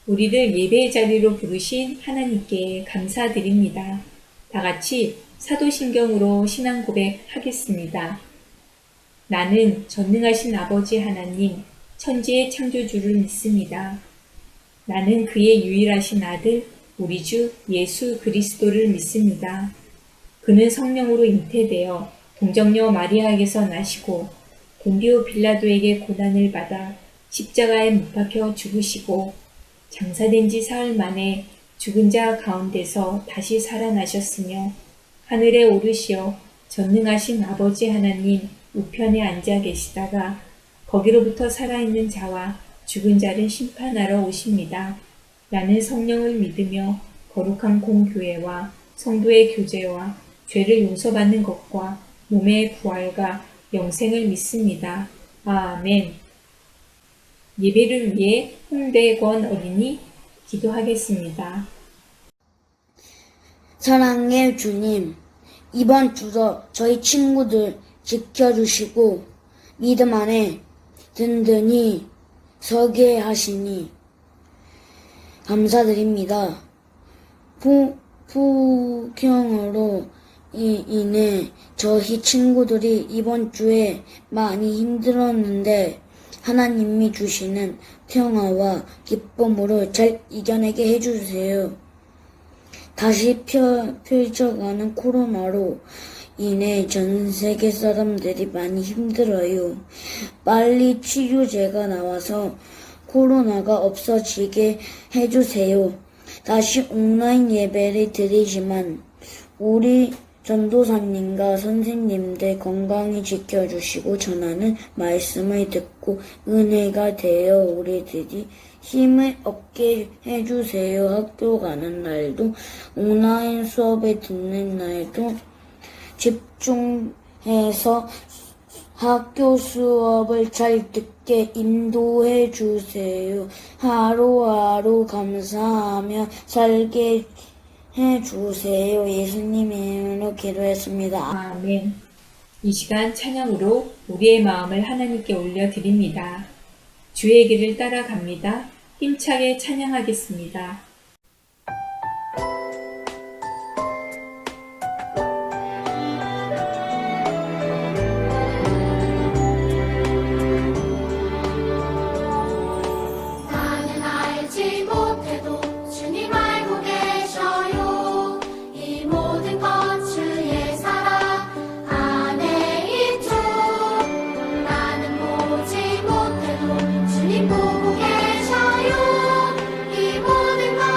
우리를 예배의 자리로 부르신 하나님께 감사드립니다. 다 같이 사도신경으로 신앙 고백하겠습니다. 나는 전능하신 아버지 하나님, 천지의 창조주를 믿습니다. 나는 그의 유일하신 아들, 우리 주 예수 그리스도를 믿습니다. 그는 성령으로 잉태되어 동정녀 마리아에게서 나시고 본디오 빌라도에게 고난을 받아 십자가에 못 박혀 죽으시고 장사된 지 사흘 만에 죽은 자 가운데서 다시 살아나셨으며 하늘에 오르시어 전능하신 아버지 하나님 우편에 앉아 계시다가 거기로부터 살아있는 자와 죽은 자를 심판하러 오십니다. 나는 성령을 믿으며 거룩한 공교회와 성도의 교제와 죄를 용서받는 것과 몸의 부활과 영생을 믿습니다. 아멘. 예배를 위해 홍대권 어린이 기도하겠습니다. 사랑의 주님, 이번 주도 저희 친구들 지켜주시고 믿음 안에 든든히 서게 하시니 감사드립니다. 폭염으로 인해 저희 친구들이 이번 주에 많이 힘들었는데 하나님이 주시는 평화와 기쁨으로 잘 이겨내게 해주세요. 다시 펼쳐가는 코로나로 인해 전 세계 사람들이 많이 힘들어요. 빨리 치료제가 나와서 코로나가 없어지게 해주세요. 다시 온라인 예배를 드리지만 우리 전도사님과 선생님들 건강히 지켜주시고 전하는 말씀을 듣고 은혜가 되어 우리들이 힘을 얻게 해주세요. 학교 가는 날도 온라인 수업을 듣는 날도 집중해서 학교 수업을 잘 듣게 인도해 주세요. 하루하루 감사하며 살게 해주세요. 예수님의 이름으로 기도했습니다. 아멘. 이 시간 찬양으로 우리의 마음을 하나님께 올려드립니다. 주의 길을 따라갑니다. 힘차게 찬양하겠습니다. 나는 알지 못해도 주님 알고 계셔요. 이 모든 것 주의 사랑 안에 있죠. 나는 보지 못해도 주님 보고 계셔요. 이 모든 것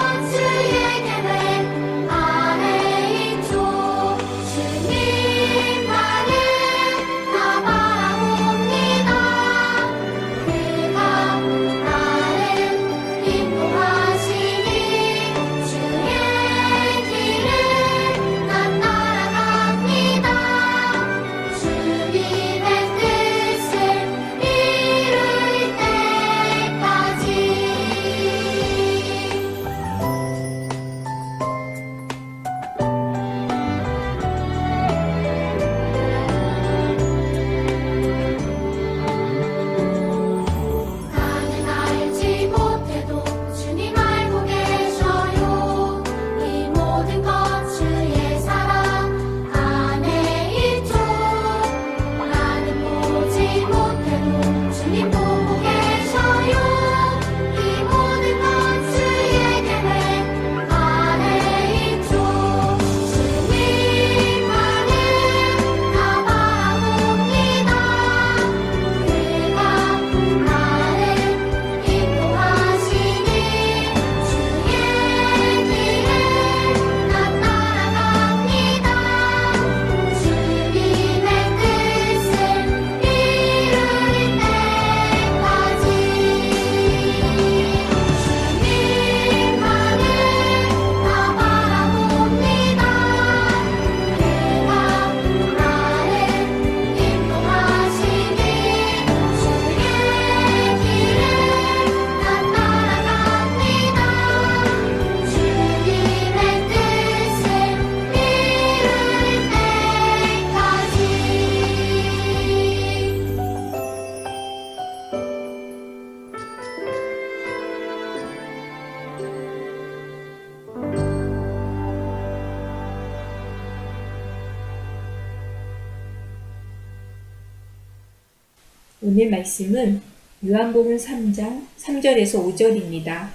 오늘 말씀은 요한복음 3장 3절에서 5절입니다.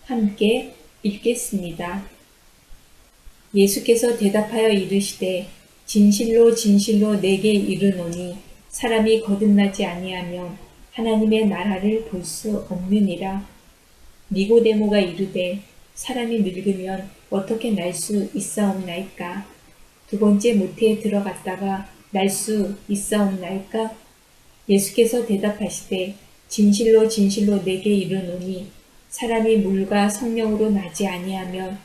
함께 읽겠습니다. 예수께서 대답하여 이르시되 진실로 진실로 내게 이르노니 사람이 거듭나지 아니하면 하나님의 나라를 볼 수 없느니라. 니고데모가 이르되 사람이 늙으면 어떻게 날 수 있사옵나이까? 두 번째 모태에 들어갔다가 날 수 있사옵나이까? 예수께서 대답하시되 진실로 진실로 내게 이르노니 사람이 물과 성령으로 나지 아니하면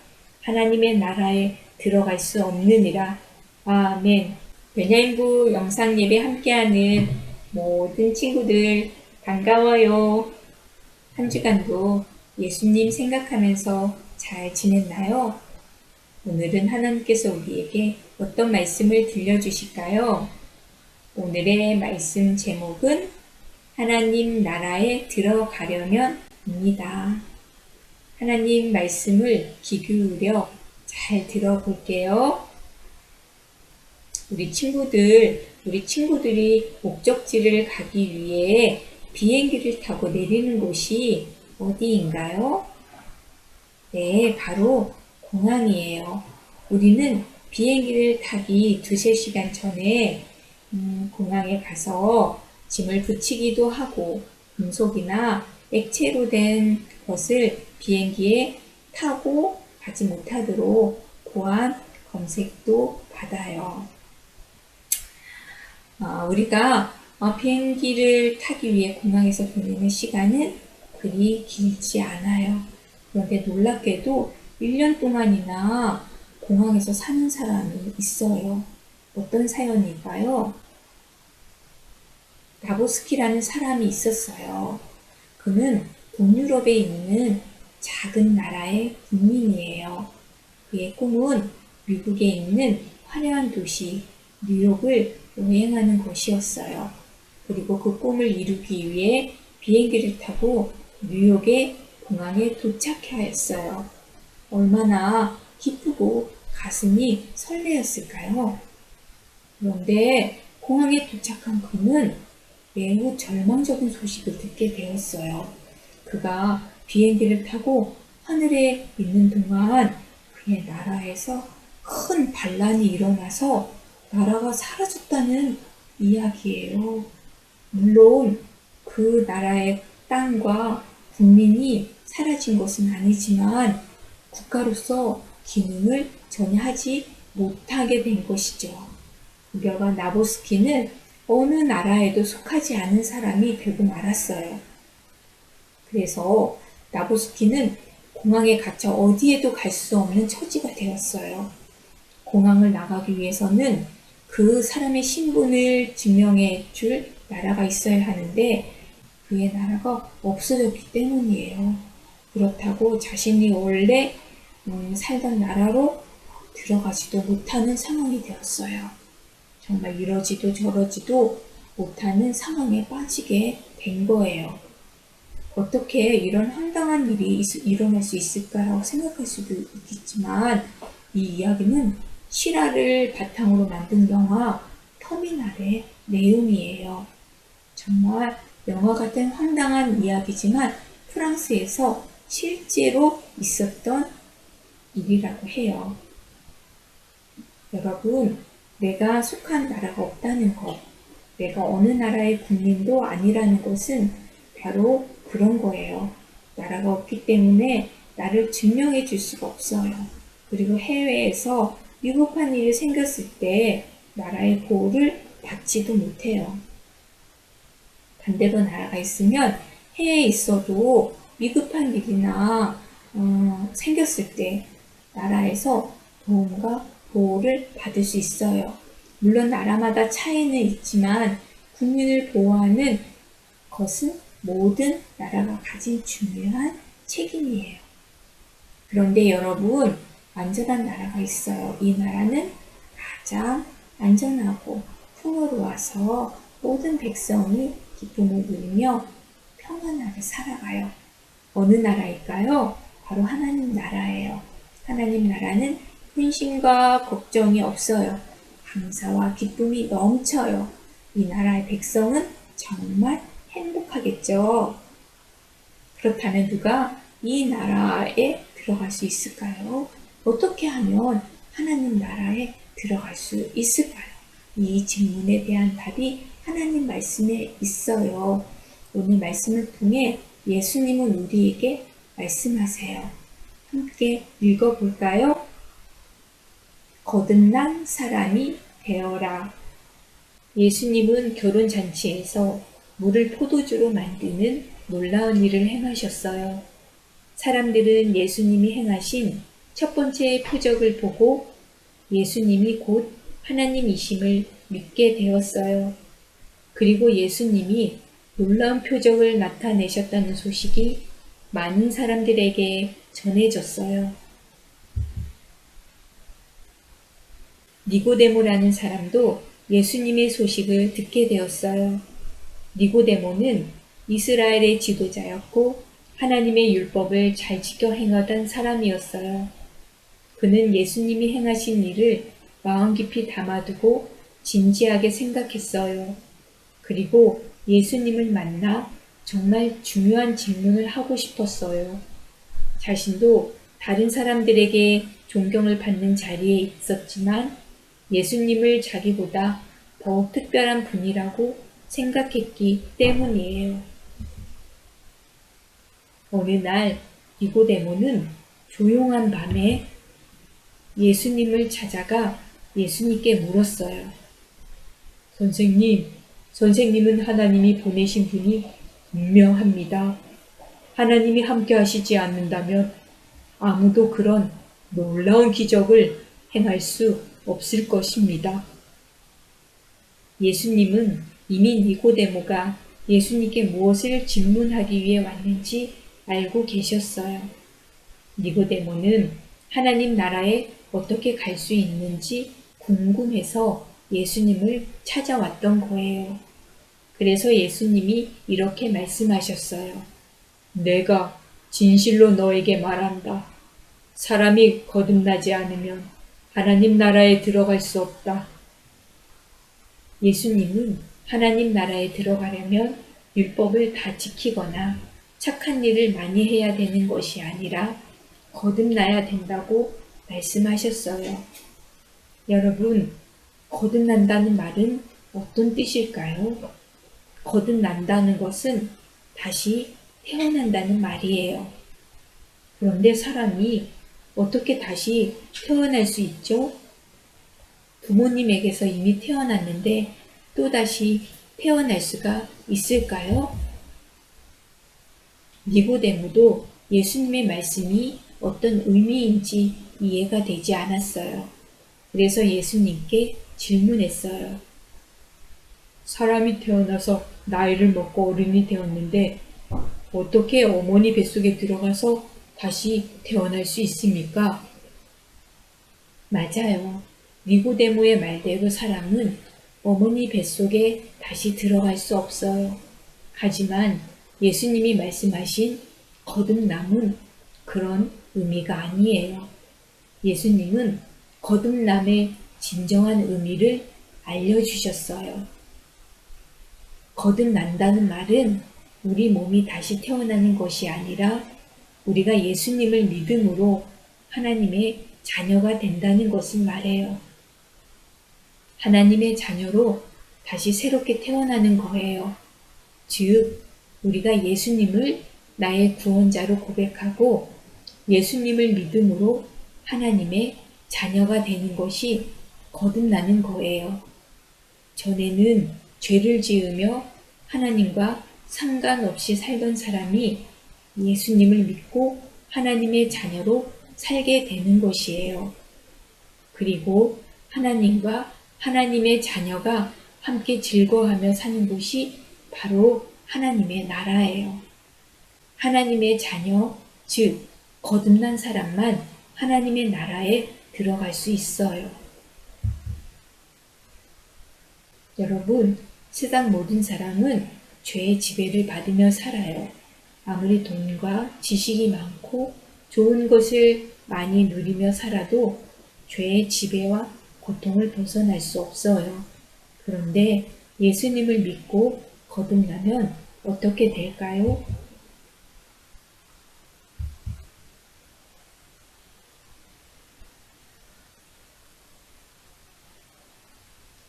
하나님의 나라에 들어갈 수 없느니라. 아멘. 변야인부 영상 예배 함께하는 모든 친구들 반가워요. 한 주간도 예수님 생각하면서 잘 지냈나요? 오늘은 하나님께서 우리에게 어떤 말씀을 들려주실까요? 오늘의 말씀 제목은 하나님 나라에 들어가려면 입니다. 하나님 말씀을 귀 기울여 잘 들어볼게요. 우리 친구들이 목적지를 가기 위해 비행기를 타고 내리는 곳이 어디인가요? 네, 바로 공항이에요. 우리는 비행기를 타기 2-3시간 전에 공항에 가서 짐을 붙이기도 하고 금속이나 액체로 된 것을 비행기에 타고 가지 못하도록 보안 검색도 받아요. 우리가 비행기를 타기 위해 공항에서 보내는 시간은 그리 길지 않아요. 그런데 놀랍게도 1년 동안이나 공항에서 사는 사람이 있어요. 어떤 사연일까요? 나보스키라는 사람이 있었어요. 그는 동유럽에 있는 작은 나라의 국민이에요. 그의 꿈은 미국에 있는 화려한 도시 뉴욕을 여행하는 것이었어요. 그리고 그 꿈을 이루기 위해 비행기를 타고 뉴욕의 공항에 도착하였어요. 얼마나 기쁘고 가슴이 설레었을까요? 그런데 공항에 도착한 그는 매우 절망적인 소식을 듣게 되었어요. 그가 비행기를 타고 하늘에 있는 동안 그의 나라에서 큰 반란이 일어나서 나라가 사라졌다는 이야기예요. 물론 그 나라의 땅과 국민이 사라진 것은 아니지만 국가로서 기능을 전혀 하지 못하게 된 것이죠. 그 결과 나보스키는 어느 나라에도 속하지 않은 사람이 되고 말았어요. 그래서 나보스키는 공항에 갇혀 어디에도 갈 수 없는 처지가 되었어요. 공항을 나가기 위해서는 그 사람의 신분을 증명해 줄 나라가 있어야 하는데 그의 나라가 없어졌기 때문이에요. 그렇다고 자신이 원래 살던 나라로 들어가지도 못하는 상황이 되었어요. 정말 이러지도 저러지도 못하는 상황에 빠지게 된 거예요. 어떻게 이런 황당한 일이 일어날 수 있을까라고 생각할 수도 있겠지만 이 이야기는 실화를 바탕으로 만든 영화 터미널의 내용이에요. 정말 영화 같은 황당한 이야기지만 프랑스에서 실제로 있었던 일이라고 해요. 여러분, 내가 속한 나라가 없다는 것, 내가 어느 나라의 국민도 아니라는 것은 바로 그런 거예요. 나라가 없기 때문에 나를 증명해 줄 수가 없어요. 그리고 해외에서 위급한 일이 생겼을 때 나라의 보호를 받지도 못해요. 반대로 나라가 있으면 해외에 있어도 위급한 일이나 생겼을 때 나라에서 도움과 보호를 받을 수 있어요. 물론 나라마다 차이는 있지만 국민을 보호하는 것은 모든 나라가 가진 중요한 책임이에요. 그런데 여러분, 안전한 나라가 있어요. 이 나라는 가장 안전하고 풍요로워서 모든 백성이 기쁨을 누리며 평안하게 살아가요. 어느 나라일까요? 바로 하나님 나라예요. 하나님 나라는 근심과 걱정이 없어요. 감사와 기쁨이 넘쳐요. 이 나라의 백성은 정말 행복하겠죠. 그렇다면 누가 이 나라에 들어갈 수 있을까요? 어떻게 하면 하나님 나라에 들어갈 수 있을까요? 이 질문에 대한 답이 하나님 말씀에 있어요. 오늘 말씀을 통해 예수님은 우리에게 말씀하세요. 함께 읽어볼까요? 거듭난 사람이 되어라. 예수님은 결혼잔치에서 물을 포도주로 만드는 놀라운 일을 행하셨어요. 사람들은 예수님이 행하신 첫 번째 표적을 보고 예수님이 곧 하나님이심을 믿게 되었어요. 그리고 예수님이 놀라운 표적을 나타내셨다는 소식이 많은 사람들에게 전해졌어요. 니고데모라는 사람도 예수님의 소식을 듣게 되었어요. 니고데모는 이스라엘의 지도자였고 하나님의 율법을 잘 지켜 행하던 사람이었어요. 그는 예수님이 행하신 일을 마음 깊이 담아두고 진지하게 생각했어요. 그리고 예수님을 만나 정말 중요한 질문을 하고 싶었어요. 자신도 다른 사람들에게 존경을 받는 자리에 있었지만 예수님을 자기보다 더 특별한 분이라고 생각했기 때문이에요. 어느 날 니고데모는 조용한 밤에 예수님을 찾아가 예수님께 물었어요. 선생님은 하나님이 보내신 분이 분명합니다. 하나님이 함께 하시지 않는다면 아무도 그런 놀라운 기적을 행할 수 없을 것입니다. 예수님은 이미 니고데모가 예수님께 무엇을 질문하기 위해 왔는지 알고 계셨어요. 니고데모는 하나님 나라에 어떻게 갈 수 있는지 궁금해서 예수님을 찾아왔던 거예요. 그래서 예수님이 이렇게 말씀하셨어요. 내가 진실로 너에게 말한다. 사람이 거듭나지 않으면 하나님 나라에 들어갈 수 없다. 예수님은 하나님 나라에 들어가려면 율법을 다 지키거나 착한 일을 많이 해야 되는 것이 아니라 거듭나야 된다고 말씀하셨어요. 여러분, 거듭난다는 말은 어떤 뜻일까요? 거듭난다는 것은 다시 태어난다는 말이에요. 그런데 사람이 어떻게 다시 태어날 수 있죠? 부모님에게서 이미 태어났는데 또다시 태어날 수가 있을까요? 니고데모도 예수님의 말씀이 어떤 의미인지 이해가 되지 않았어요. 그래서 예수님께 질문했어요. 사람이 태어나서 나이를 먹고 어른이 되었는데 어떻게 어머니 뱃속에 들어가서 다시 태어날 수 있습니까? 맞아요. 니고데모의 말대로 사람은 어머니 뱃속에 다시 들어갈 수 없어요. 하지만 예수님이 말씀하신 거듭남은 그런 의미가 아니에요. 예수님은 거듭남의 진정한 의미를 알려주셨어요. 거듭난다는 말은 우리 몸이 다시 태어나는 것이 아니라 우리가 예수님을 믿음으로 하나님의 자녀가 된다는 것을 말해요. 하나님의 자녀로 다시 새롭게 태어나는 거예요. 즉, 우리가 예수님을 나의 구원자로 고백하고 예수님을 믿음으로 하나님의 자녀가 되는 것이 거듭나는 거예요. 전에는 죄를 지으며 하나님과 상관없이 살던 사람이 예수님을 믿고 하나님의 자녀로 살게 되는 것이에요. 그리고 하나님과 하나님의 자녀가 함께 즐거워하며 사는 곳이 바로 하나님의 나라예요. 하나님의 자녀, 즉 거듭난 사람만 하나님의 나라에 들어갈 수 있어요. 여러분, 세상 모든 사람은 죄의 지배를 받으며 살아요. 아무리 돈과 지식이 많고 좋은 것을 많이 누리며 살아도 죄의 지배와 고통을 벗어날 수 없어요. 그런데 예수님을 믿고 거듭나면 어떻게 될까요?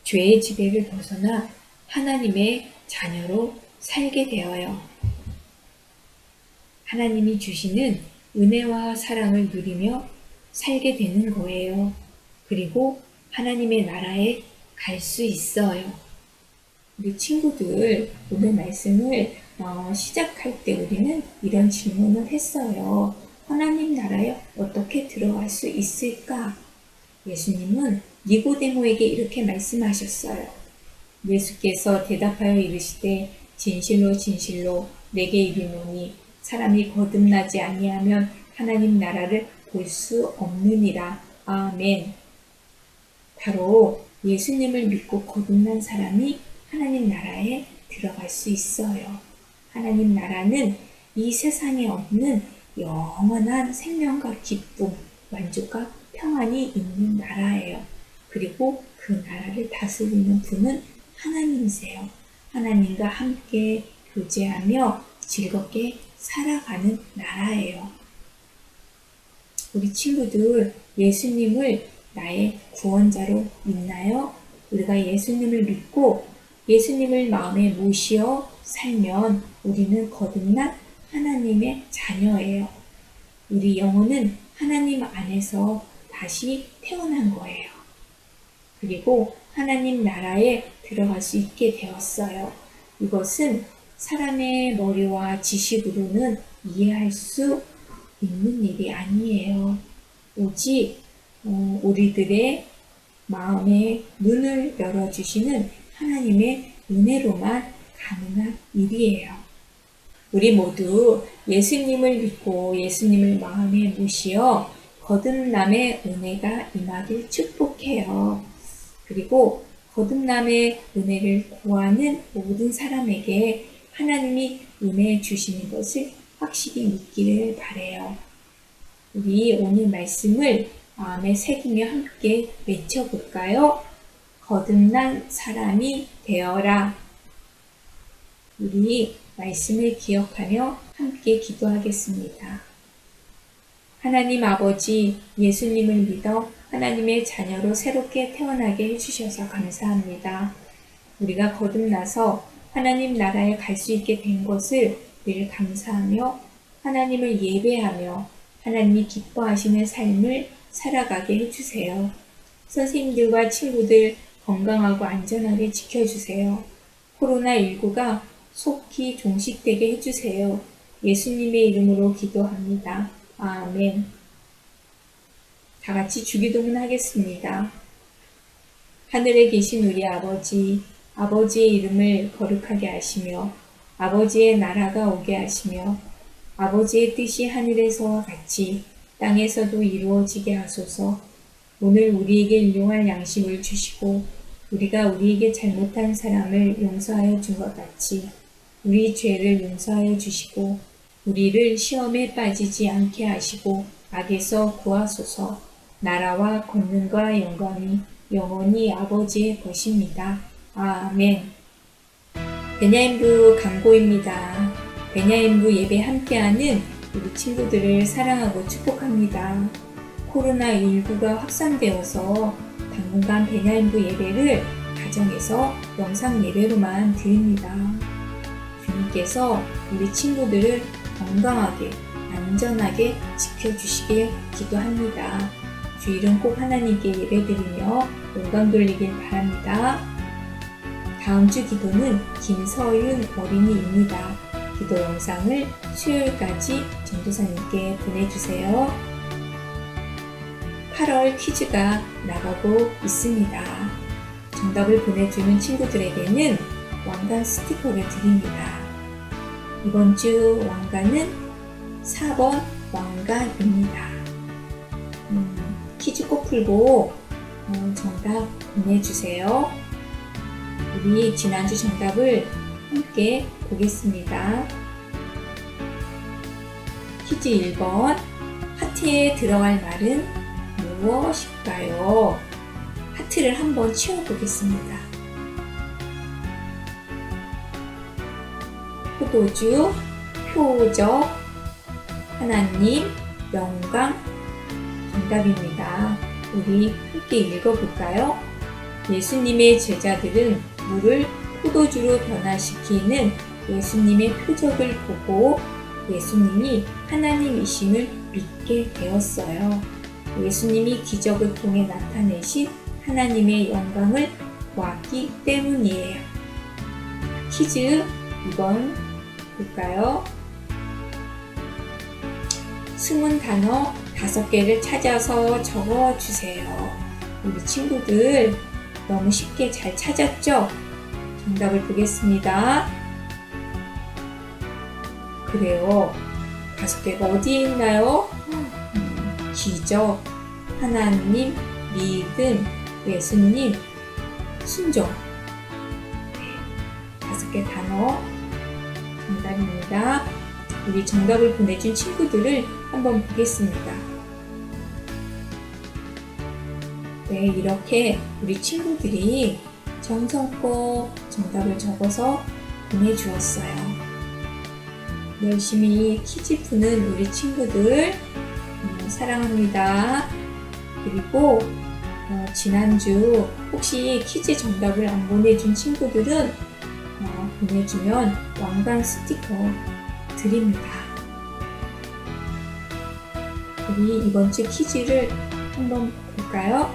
죄의 지배를 벗어나 하나님의 자녀로 살게 되어요. 하나님이 주시는 은혜와 사랑을 누리며 살게 되는 거예요. 그리고 하나님의 나라에 갈 수 있어요. 우리 친구들, 오늘 말씀을 시작할 때 우리는 이런 질문을 했어요. 하나님 나라에 어떻게 들어갈 수 있을까? 예수님은 니고데모에게 이렇게 말씀하셨어요. 예수께서 대답하여 이르시되 진실로 진실로 내게 이르노니 사람이 거듭나지 아니하면 하나님 나라를 볼 수 없느니라. 아멘. 바로 예수님을 믿고 거듭난 사람이 하나님 나라에 들어갈 수 있어요. 하나님 나라는 이 세상에 없는 영원한 생명과 기쁨, 만족과 평안이 있는 나라예요. 그리고 그 나라를 다스리는 분은 하나님이세요. 하나님과 함께 교제하며 즐겁게 살아가는 나라예요. 우리 친구들, 예수님을 나의 구원자로 믿나요? 우리가 예수님을 믿고 예수님을 마음에 모시어 살면 우리는 거듭난 하나님의 자녀예요. 우리 영혼은 하나님 안에서 다시 태어난 거예요. 그리고 하나님 나라에 들어갈 수 있게 되었어요. 이것은 사람의 머리와 지식으로는 이해할 수 있는 일이 아니에요. 오직 우리들의 마음의 눈을 열어주시는 하나님의 은혜로만 가능한 일이에요. 우리 모두 예수님을 믿고 예수님을 마음에 모시어 거듭남의 은혜가 임하길 축복해요. 그리고 거듭남의 은혜를 구하는 모든 사람에게 하나님이 은혜 주시는 것을 확실히 믿기를 바라요. 우리 오늘 말씀을 마음에 새기며 함께 외쳐볼까요? 거듭난 사람이 되어라. 우리 말씀을 기억하며 함께 기도하겠습니다. 하나님 아버지, 예수님을 믿어 하나님의 자녀로 새롭게 태어나게 해주셔서 감사합니다. 우리가 거듭나서 하나님 나라에 갈 수 있게 된 것을 늘 감사하며 하나님을 예배하며 하나님이 기뻐하시는 삶을 살아가게 해주세요. 선생님들과 친구들 건강하고 안전하게 지켜주세요. 코로나19가 속히 종식되게 해주세요. 예수님의 이름으로 기도합니다. 아멘. 다 같이 주기도문 하겠습니다. 하늘에 계신 우리 아버지, 아버지의 이름을 거룩하게 하시며 아버지의 나라가 오게 하시며 아버지의 뜻이 하늘에서와 같이 땅에서도 이루어지게 하소서. 오늘 우리에게 일용할 양식을 주시고 우리가 우리에게 잘못한 사람을 용서하여 준 것 같이 우리 죄를 용서하여 주시고 우리를 시험에 빠지지 않게 하시고 악에서 구하소서. 나라와 권능과 영광이 영원히 아버지의 것입니다. 아멘. 베냐인부 강고입니다. 베냐인부 예배 함께하는 우리 친구들을 사랑하고 축복합니다. 코로나19가 확산되어서 당분간 베냐인부 예배를 가정에서 영상 예배로만 드립니다. 주님께서 우리 친구들을 건강하게 안전하게 지켜주시길 기도합니다. 주일은 꼭 하나님께 예배드리며 영광 돌리길 바랍니다. 다음 주 기도는 김서윤 어린이입니다. 기도 영상을 수요일까지 전도사님께 보내주세요. 8월 퀴즈가 나가고 있습니다. 정답을 보내주는 친구들에게는 왕관 스티커를 드립니다. 이번 주 왕관은 4번 왕관입니다. 퀴즈 꼭 풀고 정답 보내주세요. 우리 지난주 정답을 함께 보겠습니다. 퀴즈 1번 하트에 들어갈 말은 무엇일까요? 하트를 한번 치워보겠습니다. 포도주, 표적, 하나님, 영광. 정답입니다. 우리 함께 읽어볼까요? 예수님의 제자들은 물을 포도주로 변화시키는 예수님의 표적을 보고 예수님이 하나님이심을 믿게 되었어요. 예수님이 기적을 통해 나타내신 하나님의 영광을 보았기 때문이에요. 퀴즈 2번 볼까요? 숨은 단어 5개를 찾아서 적어주세요. 우리 친구들 너무 쉽게 잘 찾았죠? 정답을 보겠습니다. 그래요. 5개가 어디에 있나요? 기적, 하나님, 믿음, 예수님, 순종. 네, 5개 단어 정답입니다. 우리 정답을 보내준 친구들을 한번 보겠습니다. 네, 이렇게 우리 친구들이 정성껏 정답을 적어서 보내주었어요. 열심히 퀴즈 푸는 우리 친구들 사랑합니다. 그리고 지난주 혹시 퀴즈 정답을 안 보내준 친구들은 보내주면 왕관 스티커 드립니다. 우리 이번 주 퀴즈를 한번 볼까요?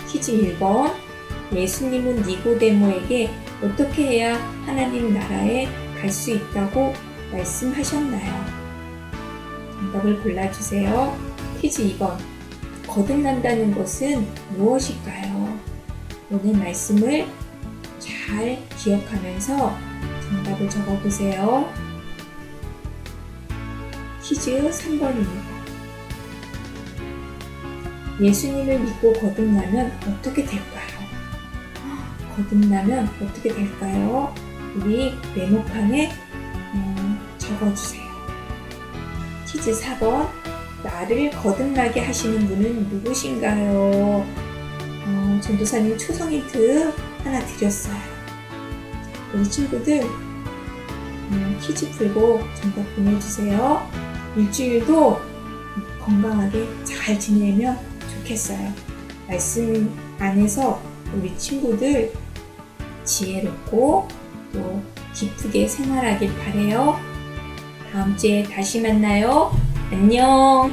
퀴즈 1번. 예수님은 니고데모에게 어떻게 해야 하나님 나라에 갈 수 있다고 말씀하셨나요? 정답을 골라주세요. 퀴즈 2번. 거듭난다는 것은 무엇일까요? 오늘 말씀을 잘 기억하면서 정답을 적어보세요. 퀴즈 3번입니다. 예수님을 믿고 거듭나면 어떻게 될까요? 거듭나면 어떻게 될까요? 우리 메모판에 적어주세요. 퀴즈 4번. 나를 거듭나게 하시는 분은 누구신가요? 전도사님 초성 힌트 하나 드렸어요. 우리 친구들 퀴즈 풀고 정답 보내주세요. 일주일도 건강하게 잘 지내면 좋겠어요. 말씀 안에서 우리 친구들 지혜롭고 또 기쁘게 생활하길 바래요. 다음 주에 다시 만나요. 안녕.